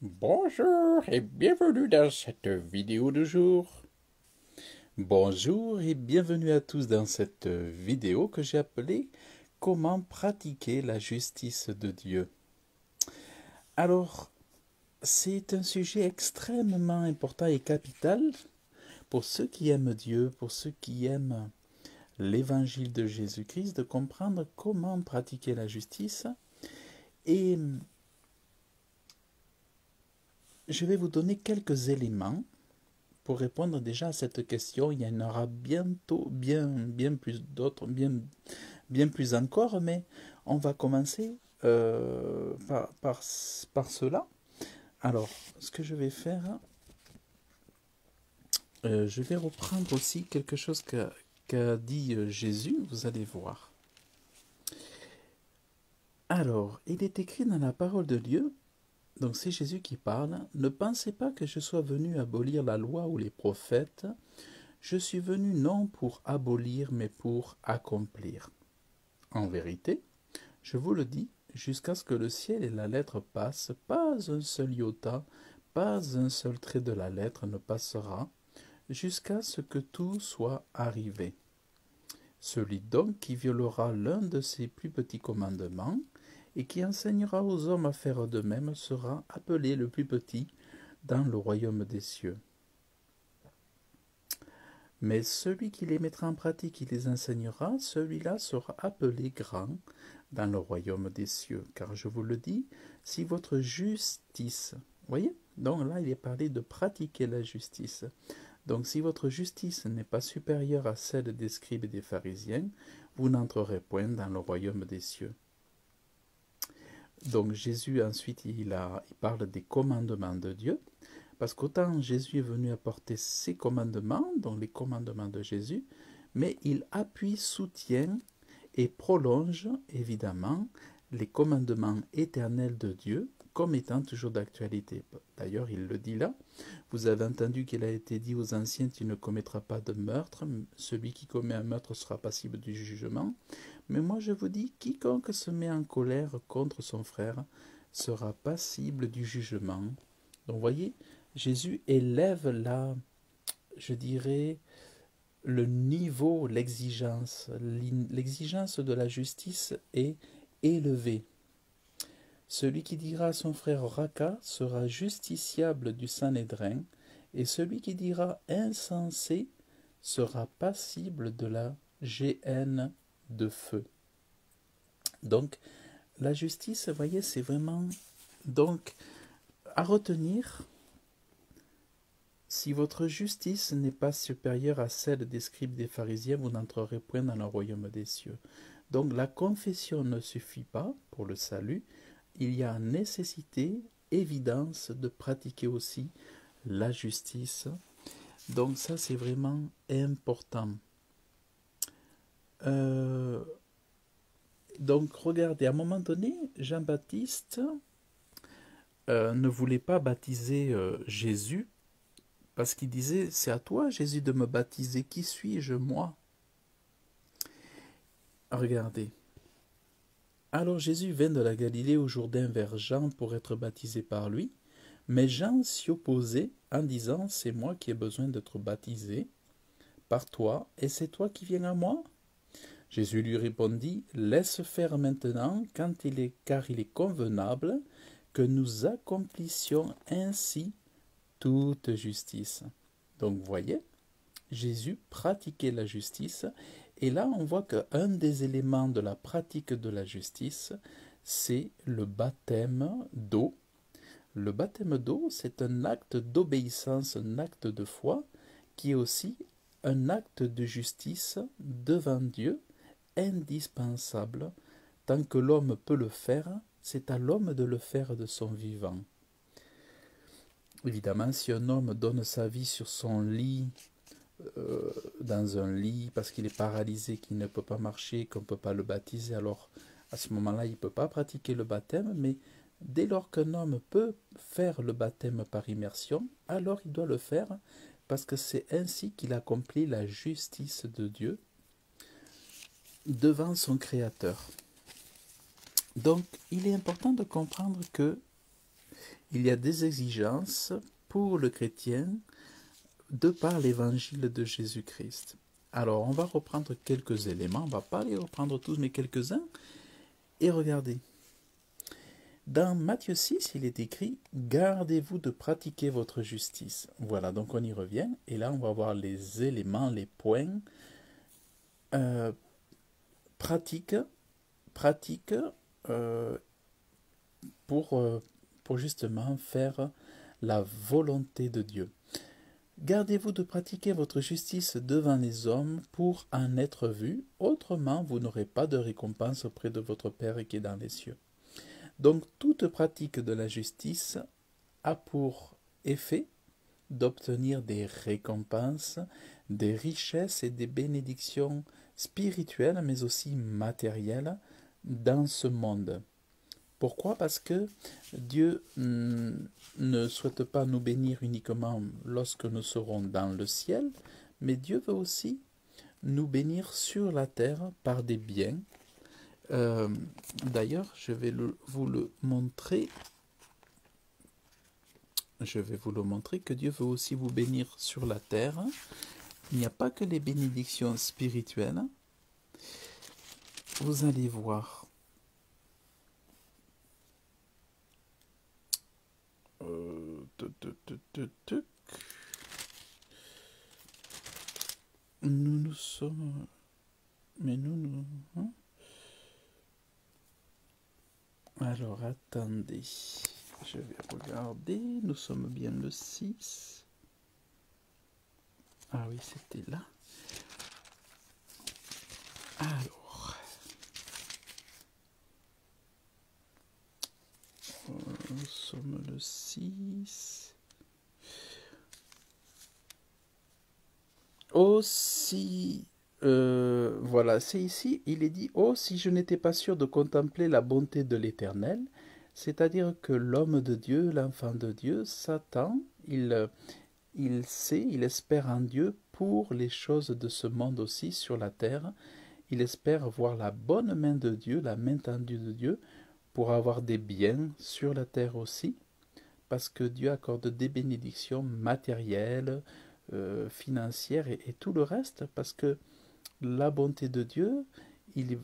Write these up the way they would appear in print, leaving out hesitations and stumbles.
Bonjour et bienvenue dans cette vidéo du jour. Bonjour et bienvenue à tous dans cette vidéo que j'ai appelée Comment pratiquer la justice de Dieu. Alors, c'est un sujet extrêmement important et capital pour ceux qui aiment Dieu, pour ceux qui aiment l'évangile de Jésus-Christ, de comprendre comment pratiquer la justice. Et je vais vous donner quelques éléments pour répondre déjà à cette question. Il y en aura bientôt bien plus d'autres, bien plus encore, mais on va commencer par cela. Alors, ce que je vais faire, je vais reprendre aussi quelque chose qu'a dit Jésus, vous allez voir. Alors, il est écrit dans la parole de Dieu, donc c'est Jésus qui parle, « Ne pensez pas que je sois venu abolir la loi ou les prophètes, je suis venu non pour abolir, mais pour accomplir. En vérité, je vous le dis, jusqu'à ce que le ciel et la lettre passent, pas un seul iota, pas un seul trait de la lettre ne passera, jusqu'à ce que tout soit arrivé. Celui donc qui violera l'un de ces plus petits commandements, et qui enseignera aux hommes à faire de même, sera appelé le plus petit dans le royaume des cieux. Mais celui qui les mettra en pratique et les enseignera, celui-là sera appelé grand dans le royaume des cieux. Car je vous le dis, si votre justice, voyez, donc là il est parlé de pratiquer la justice. Donc si votre justice n'est pas supérieure à celle des scribes et des pharisiens, vous n'entrerez point dans le royaume des cieux. Donc Jésus ensuite il parle des commandements de Dieu. Parce qu'autant Jésus est venu apporter ses commandements, donc les commandements de Jésus, mais il appuie, soutient et prolonge évidemment les commandements éternels de Dieu comme étant toujours d'actualité. D'ailleurs, il le dit là. Vous avez entendu qu'il a été dit aux anciens, tu ne commettras pas de meurtre, celui qui commet un meurtre sera passible du jugement. Mais moi je vous dis, quiconque se met en colère contre son frère sera passible du jugement. Donc voyez, Jésus élève je dirais, le niveau, l'exigence. L'exigence de la justice est élevée. Celui qui dira à son frère Raka sera justiciable du Sanhédrin, et celui qui dira insensé sera passible de la géhenne de feu. Donc, la justice, vous voyez, c'est vraiment donc à retenir. Si votre justice n'est pas supérieure à celle des scribes des pharisiens, vous n'entrerez point dans le royaume des cieux. Donc la confession ne suffit pas pour le salut. Il y a nécessité, évidence de pratiquer aussi la justice. Donc ça c'est vraiment important. Donc regardez, à un moment donné, Jean-Baptiste ne voulait pas baptiser Jésus, parce qu'il disait, c'est à toi, Jésus, de me baptiser. Qui suis-je, moi? Regardez. Alors Jésus vint de la Galilée au Jourdain vers Jean pour être baptisé par lui. Mais Jean s'y opposait en disant, c'est moi qui ai besoin d'être baptisé par toi, et c'est toi qui viens à moi? Jésus lui répondit, laisse faire maintenant, car il est convenable que nous accomplissions ainsi toute justice. Donc, vous voyez, Jésus pratiquait la justice, et là, on voit qu'un des éléments de la pratique de la justice, c'est le baptême d'eau. Le baptême d'eau, c'est un acte d'obéissance, un acte de foi, qui est aussi un acte de justice devant Dieu, indispensable. Tant que l'homme peut le faire, c'est à l'homme de le faire de son vivant. Évidemment, si un homme donne sa vie sur son lit, dans un lit, parce qu'il est paralysé, qu'il ne peut pas marcher, qu'on ne peut pas le baptiser, alors à ce moment-là, il ne peut pas pratiquer le baptême, mais dès lors qu'un homme peut faire le baptême par immersion, alors il doit le faire, parce que c'est ainsi qu'il accomplit la justice de Dieu devant son Créateur. Donc, il est important de comprendre que il y a des exigences pour le chrétien de par l'évangile de Jésus-Christ. Alors, on va reprendre quelques éléments, on ne va pas les reprendre tous, mais quelques-uns. Et regardez, dans Matthieu 6, il est écrit « Gardez-vous de pratiquer votre justice ». Voilà, donc on y revient. Et là, on va voir les éléments, les points pratiques pour justement faire la volonté de Dieu. Gardez-vous de pratiquer votre justice devant les hommes pour en être vu, autrement vous n'aurez pas de récompense auprès de votre Père qui est dans les cieux. Donc toute pratique de la justice a pour effet d'obtenir des récompenses, des richesses et des bénédictions spirituelles mais aussi matérielles dans ce monde. Pourquoi? Parce que Dieu ne souhaite pas nous bénir uniquement lorsque nous serons dans le ciel, mais Dieu veut aussi nous bénir sur la terre par des biens. D'ailleurs, je vais vous le montrer. Je vais vous le montrer que Dieu veut aussi vous bénir sur la terre. Il n'y a pas que les bénédictions spirituelles. Vous allez voir. Nous sommes... Mais nous... Hein? Alors, attendez. Je vais regarder. Nous sommes bien le 6. Ah oui, c'était là. Alors... Nous sommes le 6. Aussi, voilà, c'est ici, il est dit, « Oh, si je n'étais pas sûr de contempler la bonté de l'Éternel », c'est-à-dire que l'homme de Dieu, l'enfant de Dieu, Satan, il sait, il espère en Dieu pour les choses de ce monde aussi sur la terre. Il espère voir la bonne main de Dieu, la main tendue de Dieu, pour avoir des biens sur la terre aussi, parce que Dieu accorde des bénédictions matérielles, financières et tout le reste, parce que la bonté de Dieu, il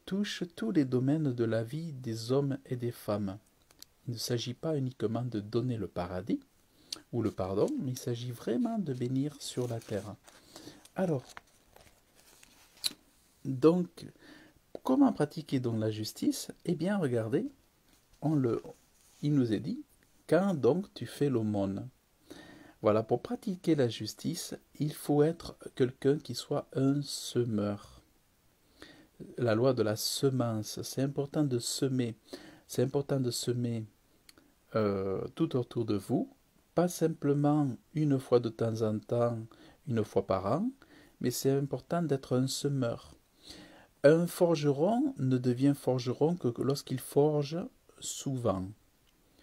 touche tous les domaines de la vie des hommes et des femmes. Il ne s'agit pas uniquement de donner le paradis ou le pardon, mais il s'agit vraiment de bénir sur la terre. Alors, donc, comment pratiquer donc la justice? Eh bien, regardez, il nous est dit, quand donc tu fais l'aumône? Voilà, pour pratiquer la justice, il faut être quelqu'un qui soit un semeur. La loi de la semence, c'est important de semer. C'est important de semer tout autour de vous, pas simplement une fois de temps en temps, une fois par an, mais c'est important d'être un semeur. Un forgeron ne devient forgeron que lorsqu'il forge souvent.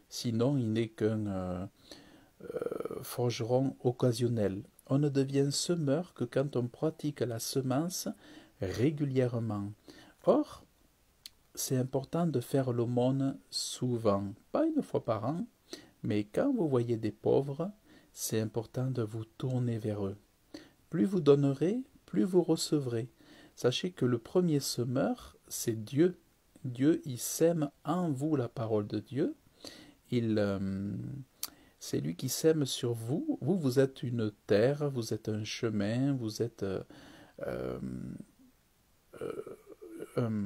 Sinon, il n'est qu'un forgeron occasionnel. On ne devient semeur que quand on pratique la semence régulièrement. Or, c'est important de faire l'aumône souvent, pas une fois par an, mais quand vous voyez des pauvres, c'est important de vous tourner vers eux. Plus vous donnerez, plus vous recevrez. Sachez que le premier semeur, c'est Dieu. Dieu, il sème en vous la parole de Dieu. C'est lui qui sème sur vous. Vous êtes une terre, vous êtes un chemin, vous êtes un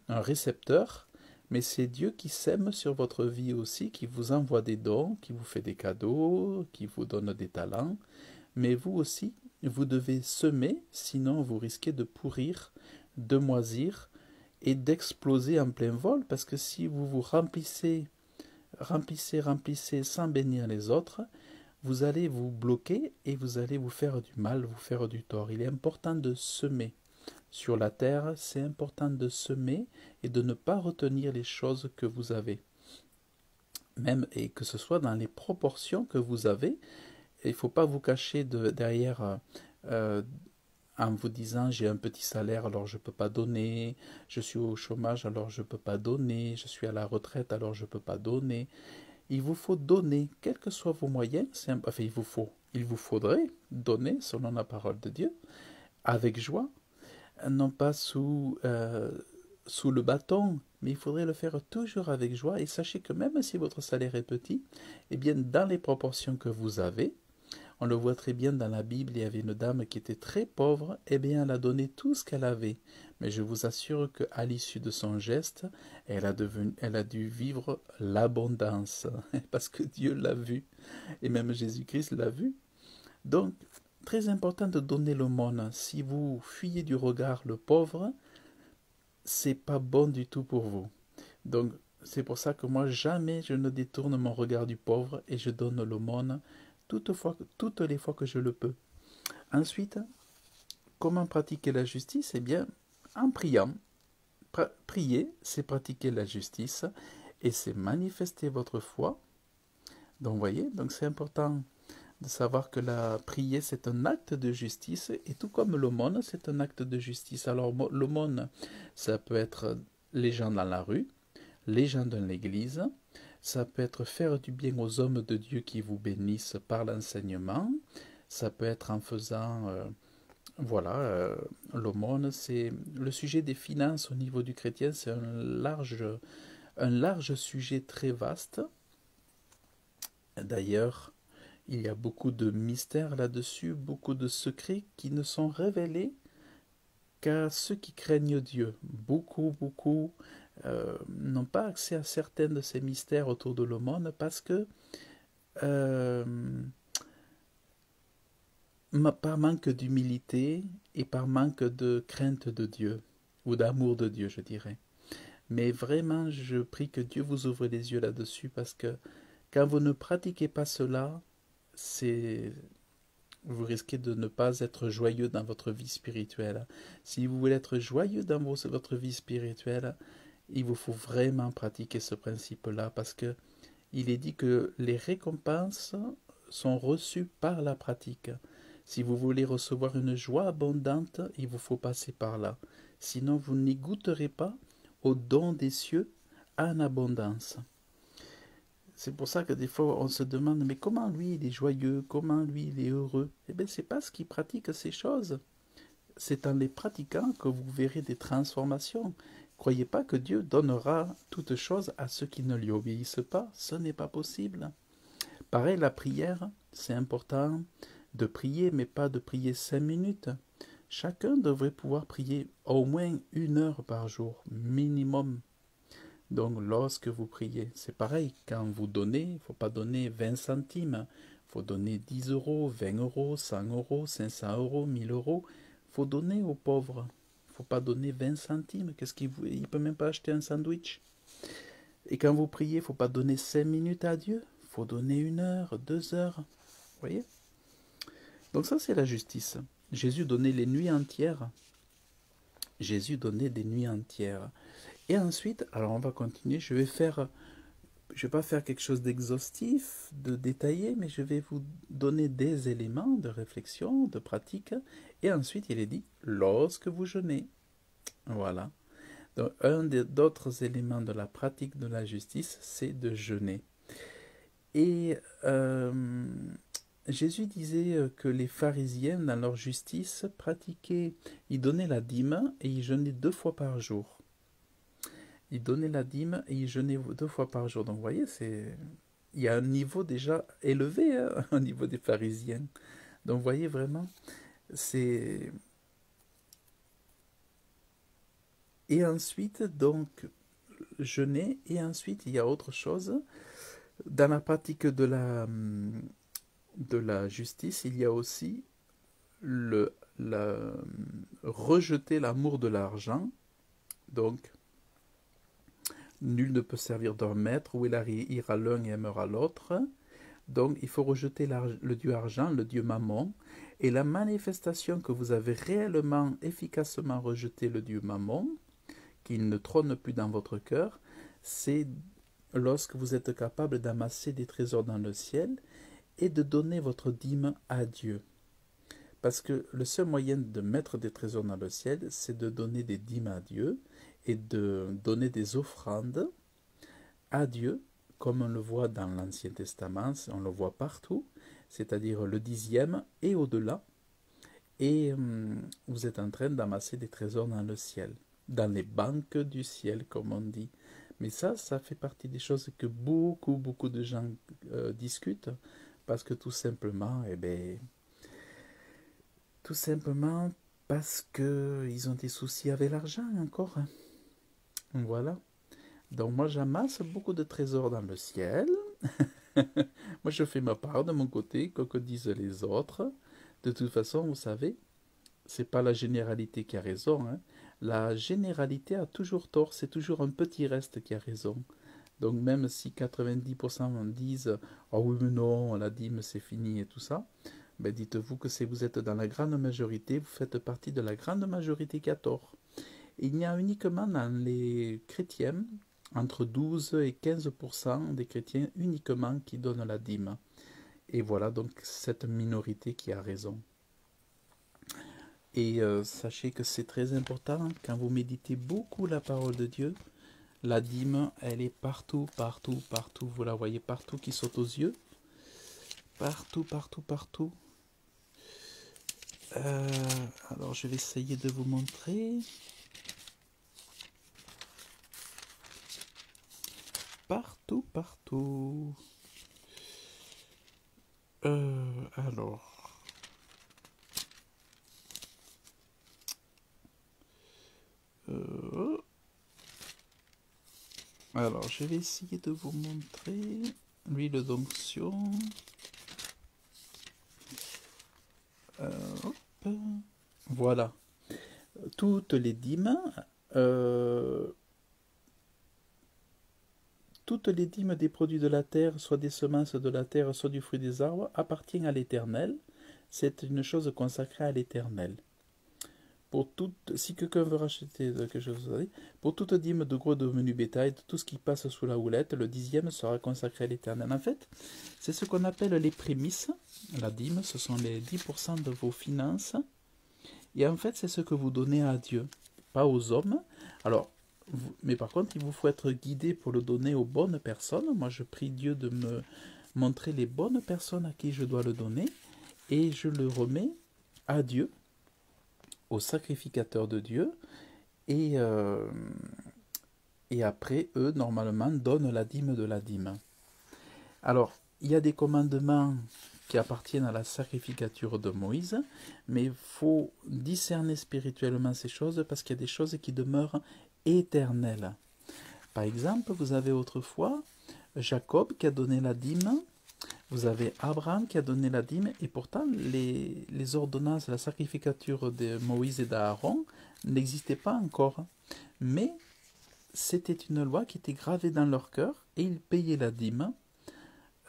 récepteur, mais c'est Dieu qui sème sur votre vie aussi, qui vous envoie des dons, qui vous fait des cadeaux, qui vous donne des talents. Mais vous aussi, vous devez semer, sinon vous risquez de pourrir, de moisir et d'exploser en plein vol, parce que si vous vous remplissez sans bénir les autres, vous allez vous bloquer et vous allez vous faire du mal, vous faire du tort. Il est important de semer. Sur la terre, c'est important de semer et de ne pas retenir les choses que vous avez. Même, et que ce soit dans les proportions que vous avez, il ne faut pas vous cacher derrière en vous disant j'ai un petit salaire alors je ne peux pas donner, je suis au chômage alors je ne peux pas donner, je suis à la retraite alors je ne peux pas donner. il vous faut donner, quels que soient vos moyens, enfin il vous faudrait donner selon la parole de Dieu, avec joie, non pas sous le bâton, mais il faudrait le faire toujours avec joie. Et sachez que même si votre salaire est petit, eh bien, dans les proportions que vous avez, on le voit très bien dans la Bible, il y avait une dame qui était très pauvre, eh bien, elle a donné tout ce qu'elle avait. Mais je vous assure qu'à l'issue de son geste, elle a dû vivre l'abondance, parce que Dieu l'a vu, et même Jésus-Christ l'a vu. Donc, très important de donner l'aumône. Si vous fuyez du regard le pauvre, c'est pas bon du tout pour vous. Donc, c'est pour ça que moi, jamais je ne détourne mon regard du pauvre et je donne l'aumône toutes les fois que je le peux. Ensuite, comment pratiquer la justice? Eh bien, en priant. Prier, c'est pratiquer la justice et c'est manifester votre foi. Donc, vous voyez, donc c'est important de savoir que la prière, c'est un acte de justice, et tout comme l'aumône, c'est un acte de justice. Alors, l'aumône, ça peut être les gens dans la rue, les gens dans l'église, ça peut être faire du bien aux hommes de Dieu qui vous bénissent par l'enseignement, ça peut être en faisant, l'aumône, c'est le sujet des finances au niveau du chrétien, c'est un large sujet très vaste. D'ailleurs, il y a beaucoup de mystères là-dessus, beaucoup de secrets qui ne sont révélés qu'à ceux qui craignent Dieu. Beaucoup n'ont pas accès à certains de ces mystères autour de l'aumône parce que, euh, par manque d'humilité et par manque de crainte de Dieu, ou d'amour de Dieu, je dirais. Mais vraiment, je prie que Dieu vous ouvre les yeux là-dessus parce que quand vous ne pratiquez pas cela, vous risquez de ne pas être joyeux dans votre vie spirituelle. Si vous voulez être joyeux dans votre vie spirituelle, il vous faut vraiment pratiquer ce principe-là parce que il est dit que les récompenses sont reçues par la pratique. Si vous voulez recevoir une joie abondante, il vous faut passer par là. Sinon, vous n'y goûterez pas au don des cieux en abondance. C'est pour ça que des fois on se demande, mais comment lui il est joyeux, comment lui il est heureux? Eh bien c'est parce qu'il pratique ces choses. C'est en les pratiquant que vous verrez des transformations. Croyez pas que Dieu donnera toutes choses à ceux qui ne lui obéissent pas, ce n'est pas possible. Pareil, la prière, c'est important de prier, mais pas de prier 5 minutes. Chacun devrait pouvoir prier au moins 1 heure par jour, minimum. Donc lorsque vous priez, c'est pareil, quand vous donnez, il ne faut pas donner 20 centimes, il faut donner 10 euros, 20 euros, 100 euros, 500 euros, 1000 euros, il faut donner aux pauvres. Il ne faut pas donner 20 centimes, il ne peut même pas acheter un sandwich. Et quand vous priez, il ne faut pas donner 5 minutes à Dieu, il faut donner 1 heure, 2 heures. Vous voyez? Donc ça c'est la justice. Jésus donnait les nuits entières. Jésus donnait des nuits entières. Et ensuite, alors on va continuer, je vais pas faire quelque chose d'exhaustif, de détaillé, mais je vais vous donner des éléments de réflexion, de pratique. Et ensuite, il est dit, lorsque vous jeûnez. Voilà. Donc, d'autres éléments de la pratique de la justice, c'est de jeûner. Et Jésus disait que les pharisiens, dans leur justice, ils donnaient la dîme et ils jeûnaient 2 fois par jour. Ils donnaient la dîme et ils jeûnaient 2 fois par jour. Donc vous voyez, il y a un niveau déjà élevé, hein, au niveau des pharisiens. Donc vous voyez vraiment, c'est... Et ensuite, donc, jeûner, et ensuite, il y a autre chose. Dans la pratique de la justice, il y a aussi rejeter l'amour de l'argent. Donc, nul ne peut servir d'un maître, où il ira l'un et aimera l'autre. Donc, il faut rejeter le dieu argent, le dieu mammon. Et la manifestation que vous avez réellement, efficacement rejeté le dieu mammon, qu'il ne trône plus dans votre cœur, c'est lorsque vous êtes capable d'amasser des trésors dans le ciel et de donner votre dîme à Dieu. Parce que le seul moyen de mettre des trésors dans le ciel, c'est de donner des dîmes à Dieu et de donner des offrandes à Dieu comme on le voit dans l'Ancien Testament, on le voit partout, c'est-à-dire le 10e et au-delà. Et vous êtes en train d'amasser des trésors dans le ciel, dans les banques du ciel, comme on dit. Mais ça fait partie des choses que beaucoup de gens discutent, parce que tout simplement, tout simplement parce qu'ils ont des soucis avec l'argent encore. Voilà. Donc moi j'amasse beaucoup de trésors dans le ciel. Moi je fais ma part de mon côté, quoi que disent les autres. De toute façon, vous savez, c'est pas la généralité qui a raison, hein. La généralité a toujours tort, c'est toujours un petit reste qui a raison. Donc même si 90% disent «Ah oui mais non, la dîme c'est fini» et tout ça, ben dites-vous que si vous êtes dans la grande majorité, vous faites partie de la grande majorité qui a tort. Il y a uniquement dans les chrétiens, entre 12 et 15% des chrétiens uniquement qui donnent la dîme. Et voilà donc cette minorité qui a raison. Et sachez que c'est très important, quand vous méditez beaucoup la parole de Dieu, la dîme, elle est partout. Vous la voyez partout qui saute aux yeux. Partout. Alors, je vais essayer de vous montrer. Partout. Alors... Alors, je vais essayer de vous montrer l'huile d'onction. Voilà. Toutes les dîmes, des produits de la terre, soit des semences de la terre, soit du fruit des arbres, appartiennent à l'Éternel. C'est une chose consacrée à l'Éternel. Si quelqu'un veut racheter quelque chose, pour toute dîme de gros de menu bétail, de tout ce qui passe sous la houlette, le 10e sera consacré à l'Éternel. En fait, c'est ce qu'on appelle les prémices. La dîme, ce sont les 10% de vos finances. Et en fait, c'est ce que vous donnez à Dieu, pas aux hommes. Alors, mais par contre, il vous faut être guidé pour le donner aux bonnes personnes. Moi, je prie Dieu de me montrer les bonnes personnes à qui je dois le donner. Et je le remets à Dieu, au sacrificateur de Dieu, et après, eux, normalement, donnent la dîme de la dîme. Alors, il y a des commandements qui appartiennent à la sacrificature de Moïse, mais il faut discerner spirituellement ces choses, parce qu'il y a des choses qui demeurent éternelles. Par exemple, vous avez autrefois Jacob qui a donné la dîme, vous avez Abraham qui a donné la dîme, et pourtant les ordonnances, la sacrificature de Moïse et d'Aaron n'existaient pas encore. Mais c'était une loi qui était gravée dans leur cœur, et ils payaient la dîme,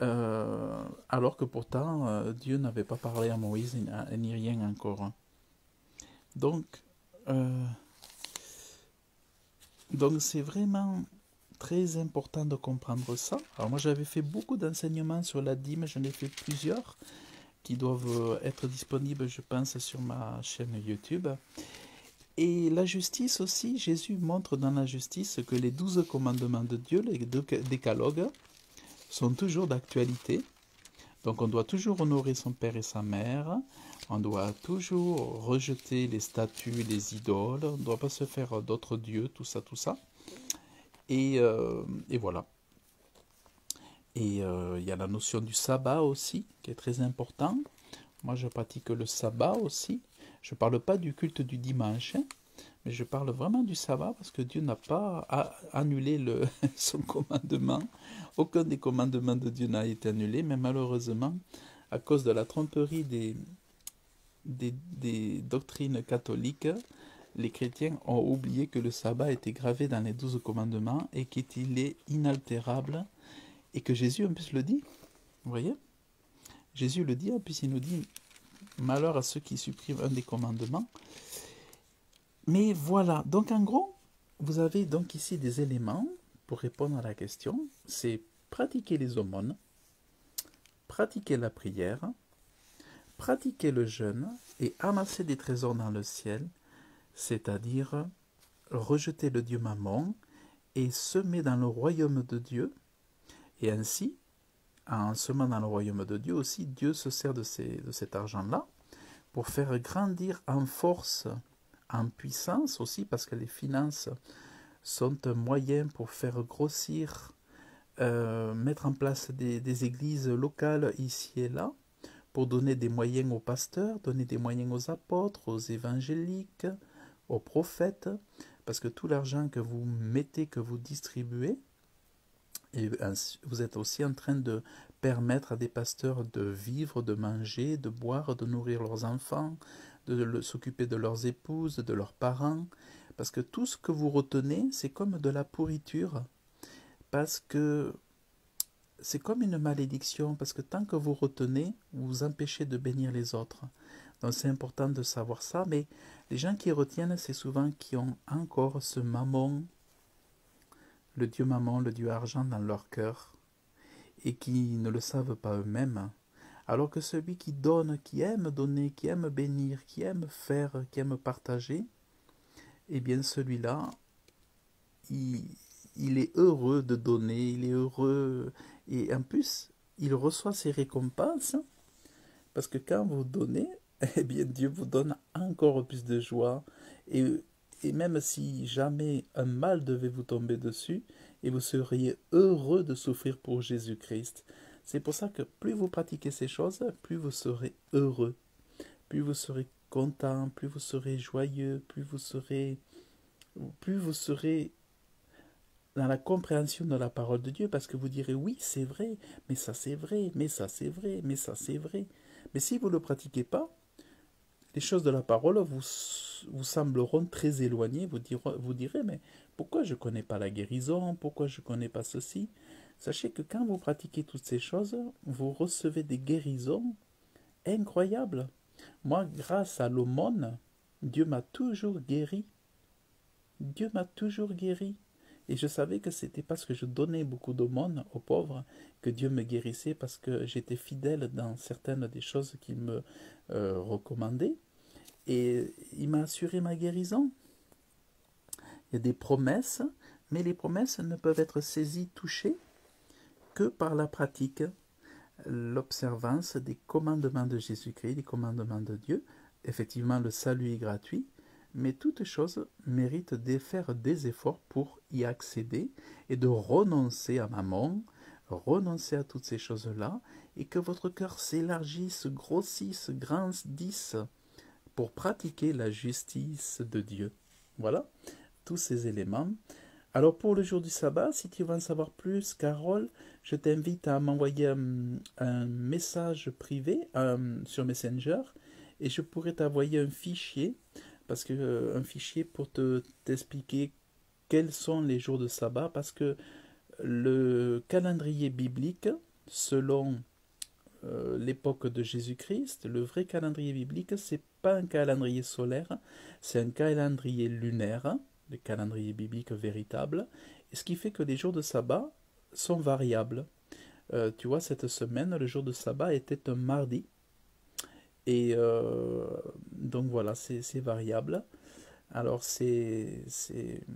alors que pourtant Dieu n'avait pas parlé à Moïse ni rien encore. Donc c'est vraiment très important de comprendre ça. Alors moi j'avais fait beaucoup d'enseignements sur la dîme, j'en ai fait plusieurs qui doivent être disponibles, je pense, sur ma chaîne YouTube. Et la justice aussi, Jésus montre dans la justice que les 12 commandements de Dieu, les décalogues, sont toujours d'actualité. Donc on doit toujours honorer son père et sa mère, on doit toujours rejeter les statues, les idoles, on ne doit pas se faire d'autres dieux, tout ça. Et voilà. Et il y a la notion du sabbat aussi, qui est très important. Moi, je pratique le sabbat aussi. Je ne parle pas du culte du dimanche, hein, mais je parle vraiment du sabbat, parce que Dieu n'a pas annulé son commandement. Aucun des commandements de Dieu n'a été annulé, mais malheureusement, à cause de la tromperie des doctrines catholiques, les chrétiens ont oublié que le sabbat était gravé dans les 12 commandements et qu'il est inaltérable, et que Jésus en plus le dit. Vous voyez, Jésus le dit, en plus il nous dit malheur à ceux qui suppriment un des commandements. Mais voilà, donc en gros, vous avez donc ici des éléments pour répondre à la question. C'est pratiquer les aumônes, pratiquer la prière, pratiquer le jeûne et amasser des trésors dans le ciel, c'est-à-dire rejeter le Dieu Mammon et semer dans le royaume de Dieu. Et ainsi, en semant dans le royaume de Dieu aussi, Dieu se sert de cet argent-là pour faire grandir en force, en puissance aussi, parce que les finances sont un moyen pour faire grossir, mettre en place des églises locales ici et là, pour donner des moyens aux pasteurs, donner des moyens aux apôtres, aux évangéliques, aux prophètes, parce que tout l'argent que vous mettez, que vous distribuez, et vous êtes aussi en train de permettre à des pasteurs de vivre, de manger, de boire, de nourrir leurs enfants, de s'occuper de leurs épouses, de leurs parents, parce que tout ce que vous retenez, c'est comme de la pourriture, parce que c'est comme une malédiction, parce que tant que vous retenez, vous vous empêchez de bénir les autres. Donc c'est important de savoir ça, mais les gens qui retiennent, c'est souvent qui ont encore ce mammon, le dieu argent dans leur cœur, et qui ne le savent pas eux-mêmes. Alors que celui qui donne, qui aime donner, qui aime bénir, qui aime faire, qui aime partager, eh bien celui-là, il est heureux de donner, il est heureux, et en plus, il reçoit ses récompenses, parce que quand vous donnez, eh bien Dieu vous donne encore plus de joie, et, et même si jamais un mal devait vous tomber dessus, et vous seriez heureux de souffrir pour Jésus-Christ. C'est pour ça que plus vous pratiquez ces choses, plus vous serez heureux, plus vous serez content, plus vous serez joyeux, plus vous serez dans la compréhension de la parole de Dieu, parce que vous direz oui, c'est vrai, mais ça c'est vrai, mais ça c'est vrai, mais ça c'est vrai. Mais si vous ne le pratiquez pas, les choses de la parole vous sembleront très éloignées, vous direz, mais pourquoi je ne connais pas la guérison, pourquoi je ne connais pas ceci? Sachez que quand vous pratiquez toutes ces choses, vous recevez des guérisons incroyables. Moi, grâce à l'aumône, Dieu m'a toujours guéri. Dieu m'a toujours guéri. Et je savais que c'était parce que je donnais beaucoup d'aumônes aux pauvres que Dieu me guérissait, parce que j'étais fidèle dans certaines des choses qu'il me recommandait. Et il m'a assuré ma guérison. Il y a des promesses, mais les promesses ne peuvent être saisies, touchées, que par la pratique, l'observance des commandements de Jésus-Christ, des commandements de Dieu. Effectivement, le salut est gratuit, mais toute chose mérite de faire des efforts pour y accéder et de renoncer à mammon, renoncer à toutes ces choses-là, et que votre cœur s'élargisse, grossisse, grandisse pour pratiquer la justice de Dieu. Voilà, tous ces éléments. Alors pour le jour du sabbat, si tu veux en savoir plus, Carole, je t'invite à m'envoyer un message privé sur Messenger, et je pourrais t'envoyer un fichier, parce que un fichier pour t'expliquer quels sont les jours de sabbat, parce que le calendrier biblique, selon l'époque de Jésus-Christ, le vrai calendrier biblique, c'est pas un calendrier solaire, c'est un calendrier lunaire, le calendrier biblique véritable, et ce qui fait que les jours de sabbat sont variables. Tu vois, cette semaine, le jour de sabbat était un mardi, et donc voilà, c'est variable. Alors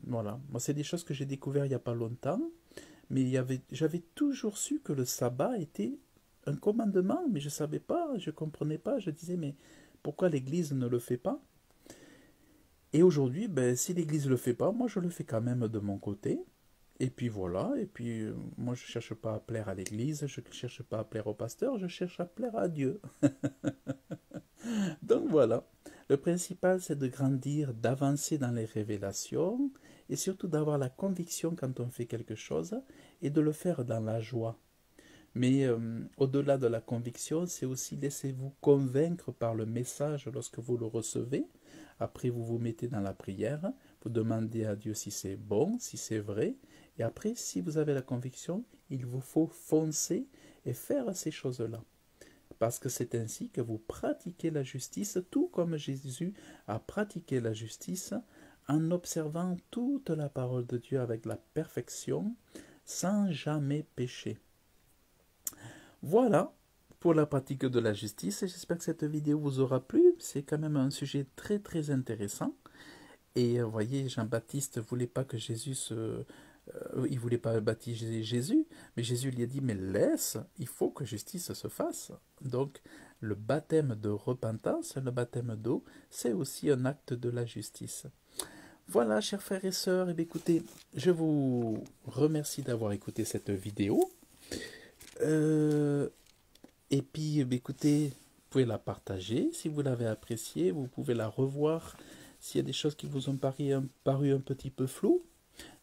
voilà, moi c'est des choses que j'ai découvert il n'y a pas longtemps, mais j'avais toujours su que le sabbat était un commandement, mais je ne savais pas, je ne comprenais pas, je disais, mais pourquoi l'Église ne le fait pas? Et aujourd'hui, ben, si l'Église ne le fait pas, moi je le fais quand même de mon côté. Et puis voilà, et puis moi je ne cherche pas à plaire à l'Église, je ne cherche pas à plaire au pasteur, je cherche à plaire à Dieu. Donc voilà, le principal c'est de grandir, d'avancer dans les révélations, et surtout d'avoir la conviction quand on fait quelque chose, et de le faire dans la joie. Mais au-delà de la conviction, c'est aussi laissez-vous convaincre par le message lorsque vous le recevez. Après, vous vous mettez dans la prière, vous demandez à Dieu si c'est bon, si c'est vrai. Et après, si vous avez la conviction, il vous faut foncer et faire ces choses-là. Parce que c'est ainsi que vous pratiquez la justice, tout comme Jésus a pratiqué la justice en observant toute la parole de Dieu avec la perfection, sans jamais pécher. Voilà pour la pratique de la justice. J'espère que cette vidéo vous aura plu. C'est quand même un sujet très très intéressant. Et vous voyez, Jean-Baptiste ne voulait pas que Jésus il ne voulait pas baptiser Jésus, mais Jésus lui a dit, mais laisse, il faut que justice se fasse. Donc, le baptême de repentance, le baptême d'eau, c'est aussi un acte de la justice. Voilà, chers frères et sœurs, eh bien, écoutez, je vous remercie d'avoir écouté cette vidéo. Et puis, eh bien, écoutez, vous pouvez la partager si vous l'avez appréciée, vous pouvez la revoir s'il y a des choses qui vous ont paru un petit peu floues.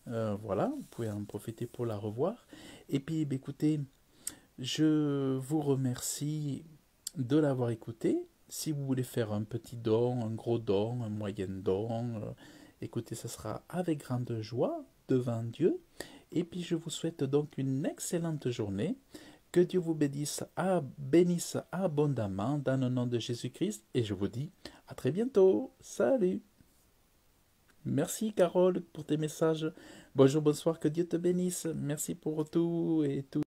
Voilà, vous pouvez en profiter pour la revoir. Et puis, eh bien, écoutez, je vous remercie de l'avoir écouté. Si vous voulez faire un petit don, un gros don, un moyen don, écoutez, ce sera avec grande joie devant Dieu. Et puis je vous souhaite donc une excellente journée. Que Dieu vous bénisse abondamment dans le nom de Jésus-Christ. Et je vous dis à très bientôt. Salut. Merci Carole pour tes messages. Bonjour, bonsoir, que Dieu te bénisse. Merci pour tout et tout.